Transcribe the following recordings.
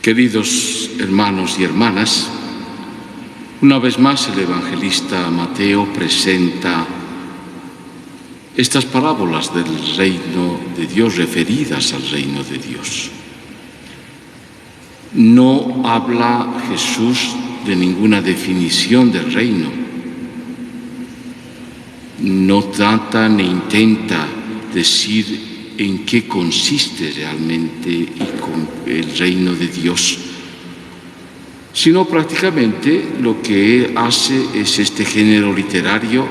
Queridos hermanos y hermanas, una vez más el evangelista Mateo presenta estas parábolas del reino de Dios, referidas al reino de Dios. No habla Jesús de ninguna definición del reino. No trata ni intenta decir en qué consiste realmente el reino de Dios, sino prácticamente lo que hace es este género literario,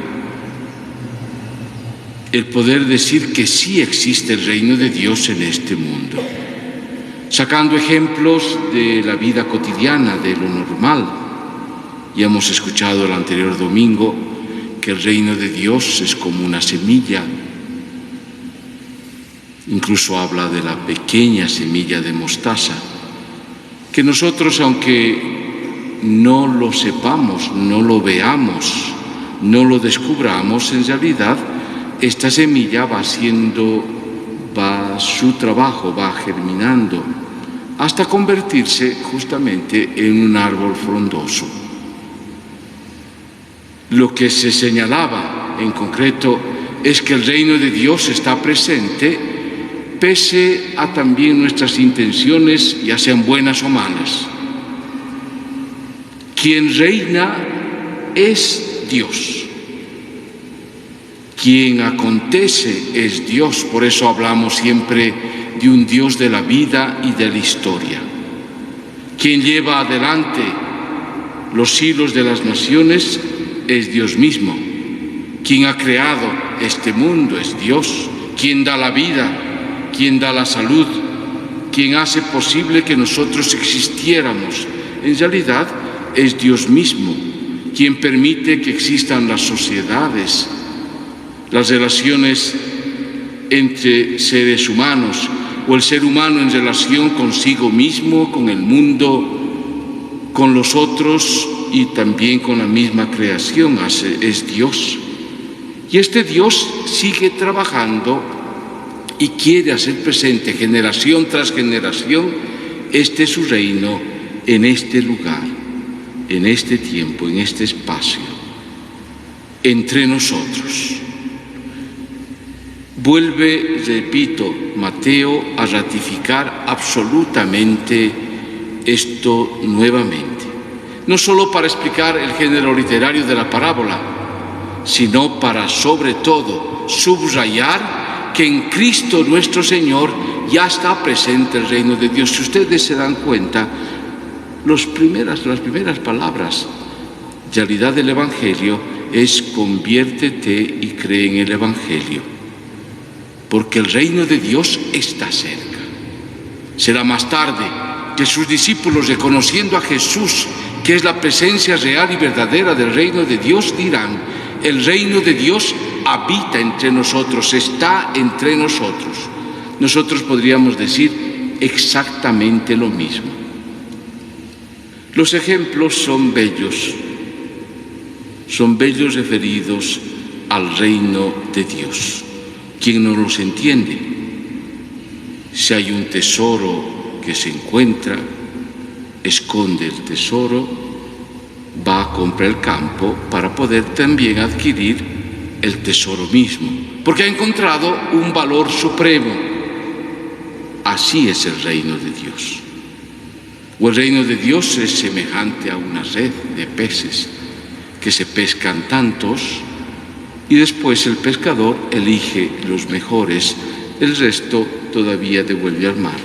el poder decir que sí existe el reino de Dios en este mundo, sacando ejemplos de la vida cotidiana, de lo normal. Ya hemos escuchado el anterior domingo que el reino de Dios es como una semilla. Incluso habla de la pequeña semilla de mostaza, que nosotros, aunque no lo sepamos, no lo veamos, no lo descubramos, en realidad esta semilla va su trabajo, va germinando, hasta convertirse justamente en un árbol frondoso. Lo que se señalaba en concreto es que el reino de Dios está presente pese a también nuestras intenciones, ya sean buenas o malas. Quien reina es Dios. Quien acontece es Dios. Por eso hablamos siempre de un Dios de la vida y de la historia. Quien lleva adelante los hilos de las naciones es Dios mismo. Quien ha creado este mundo es Dios. Quien da la vida, quien da la salud, quien hace posible que nosotros existiéramos, en realidad es Dios mismo. Quien permite que existan las sociedades, las relaciones entre seres humanos, o el ser humano en relación consigo mismo, con el mundo, con los otros y también con la misma creación, es Dios. Y este Dios sigue trabajando y quiere hacer presente generación tras generación este su reino en este lugar, en este tiempo, en este espacio, entre nosotros. Vuelve, repito, Mateo a ratificar absolutamente esto nuevamente, no solo para explicar el género literario de la parábola, sino para, sobre todo, subrayar que en Cristo nuestro Señor ya está presente el reino de Dios. Si ustedes se dan cuenta, las primeras palabras en realidad del Evangelio es: conviértete y cree en el Evangelio, porque el reino de Dios está cerca. Será más tarde que sus discípulos, reconociendo a Jesús, que es la presencia real y verdadera del reino de Dios, dirán: el reino de Dios habita entre nosotros, está entre nosotros. Nosotros podríamos decir exactamente lo mismo. Los ejemplos son bellos referidos al reino de Dios. ¿Quién no los entiende? Si hay un tesoro que se encuentra, esconde el tesoro, va a comprar el campo para poder también adquirir el tesoro mismo, porque ha encontrado un valor supremo. Así es el reino de Dios. O el reino de Dios es semejante a una red de peces que se pescan tantos y después el pescador elige los mejores, el resto todavía devuelve al mar.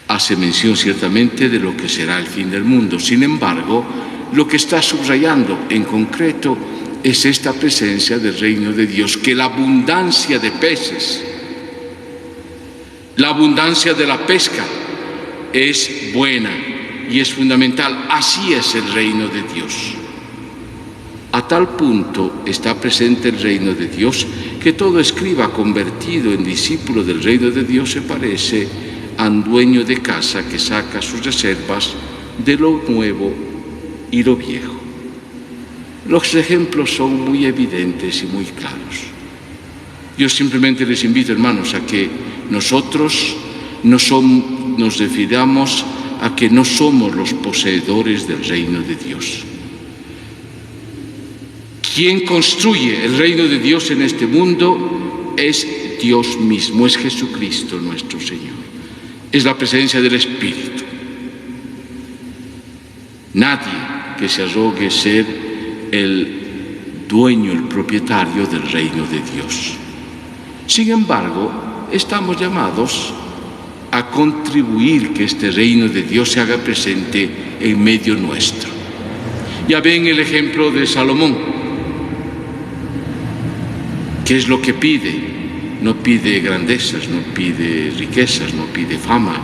Hace mención ciertamente de lo que será el fin del mundo. Sin embargo, lo que está subrayando en concreto es esta presencia del reino de Dios, que la abundancia de peces, la abundancia de la pesca es buena y es fundamental. Así es el reino de Dios. A tal punto está presente el reino de Dios que todo escriba convertido en discípulo del reino de Dios se parece a un dueño de casa que saca sus reservas de lo nuevo y lo viejo. Los ejemplos son muy evidentes y muy claros. Yo simplemente les invito, hermanos, a que nosotros nos refiramos a que no somos los poseedores del reino de Dios. Quien construye el reino de Dios en este mundo es Dios mismo, es Jesucristo nuestro Señor. Es la presencia del Espíritu. Nadie que se arrogue ser el dueño, el propietario del reino de Dios. Sin embargo, estamos llamados a contribuir que este reino de Dios se haga presente en medio nuestro. Ya ven el ejemplo de Salomón. ¿Qué es lo que pide? No pide grandezas, no pide riquezas, no pide fama,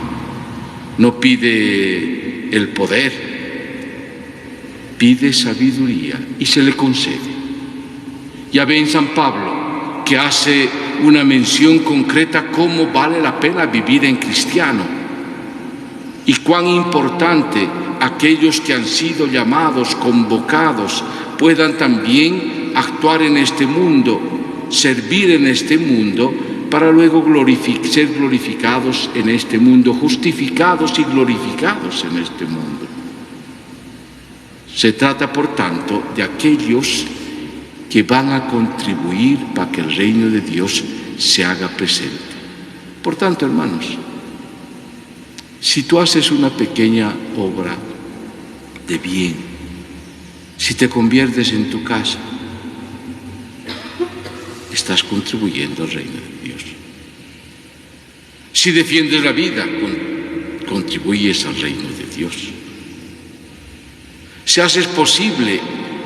no pide el poder, pide sabiduría y se le concede. Ya ven San Pablo, que hace una mención concreta cómo vale la pena vivir en cristiano y cuán importante aquellos que han sido llamados, convocados, puedan también actuar en este mundo, servir en este mundo, para luego ser glorificados en este mundo, justificados y glorificados en este mundo. Se trata, por tanto, de aquellos que van a contribuir para que el reino de Dios se haga presente. Por tanto, hermanos, si tú haces una pequeña obra de bien, si te conviertes en tu casa, estás contribuyendo al reino de Dios. Si defiendes la vida, contribuyes al reino de Dios. Si haces posible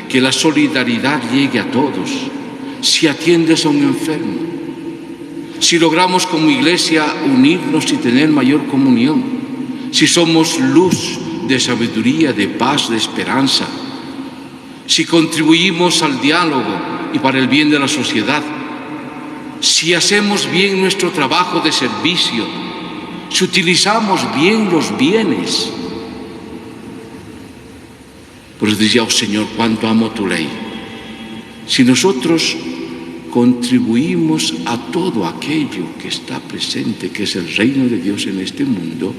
que la solidaridad llegue a todos, si atiendes a un enfermo, si logramos como Iglesia unirnos y tener mayor comunión, si somos luz de sabiduría, de paz, de esperanza, si contribuimos al diálogo y para el bien de la sociedad, si hacemos bien nuestro trabajo de servicio, si utilizamos bien los bienes. Por eso decía, oh Señor, cuánto amo tu ley. Si nosotros contribuimos a todo aquello que está presente, que es el reino de Dios en este mundo,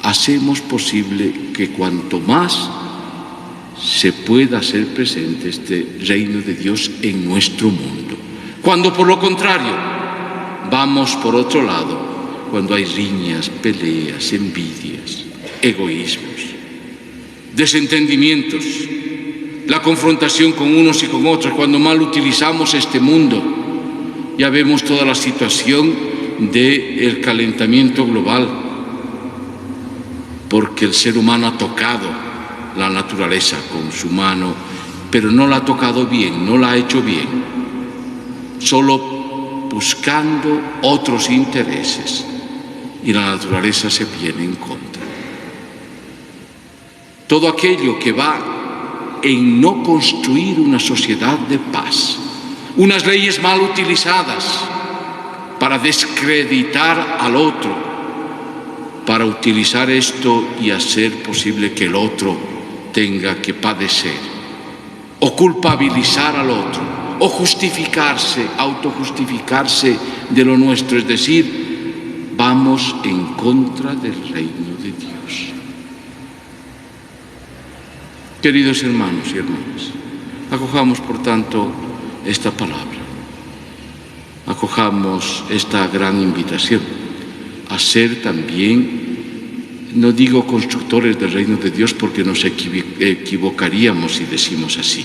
hacemos posible que cuanto más se pueda hacer presente este reino de Dios en nuestro mundo. Cuando por lo contrario, vamos por otro lado, cuando hay riñas, peleas, envidias, egoísmos, desentendimientos, la confrontación con unos y con otros, cuando mal utilizamos este mundo, ya vemos toda la situación del calentamiento global, porque el ser humano ha tocado la naturaleza con su mano, pero no la ha tocado bien, no la ha hecho bien, solo buscando otros intereses, y la naturaleza se viene en contra. Todo aquello que va en no construir una sociedad de paz, unas leyes mal utilizadas para descreditar al otro, para utilizar esto y hacer posible que el otro tenga que padecer, o culpabilizar al otro, o justificarse, autojustificarse de lo nuestro, es decir, vamos en contra del reino de Dios. Queridos hermanos y hermanas, acojamos por tanto esta palabra, acojamos esta gran invitación a ser también, no digo constructores del reino de Dios porque nos equivocaríamos si decimos así,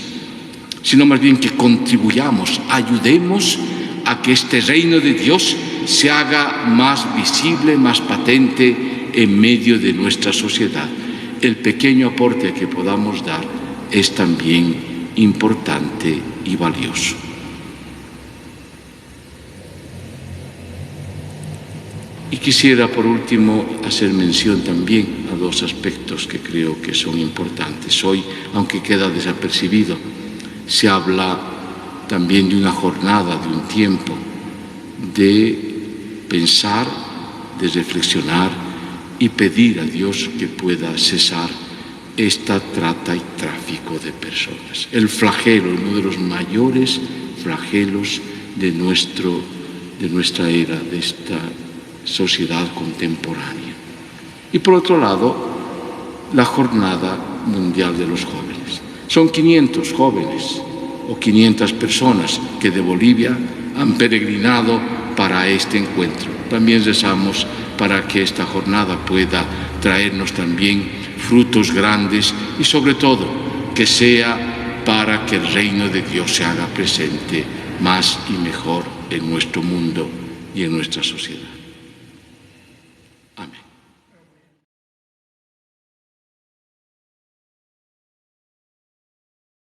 sino más bien que contribuyamos, ayudemos a que este reino de Dios se haga más visible, más patente en medio de nuestra sociedad. El pequeño aporte que podamos dar es también importante y valioso. Y quisiera por último hacer mención también a dos aspectos que creo que son importantes. Hoy, aunque queda desapercibido, se habla también de una jornada, de un tiempo, de pensar, de reflexionar y pedir a Dios que pueda cesar esta trata y tráfico de personas. El flagelo, uno de los mayores flagelos de nuestra era, de esta sociedad contemporánea. Y por otro lado, la Jornada Mundial de los Jóvenes. Son 500 jóvenes o 500 personas que de Bolivia han peregrinado para este encuentro. También rezamos para que esta jornada pueda traernos también frutos grandes y sobre todo que sea para que el reino de Dios se haga presente más y mejor en nuestro mundo y en nuestra sociedad.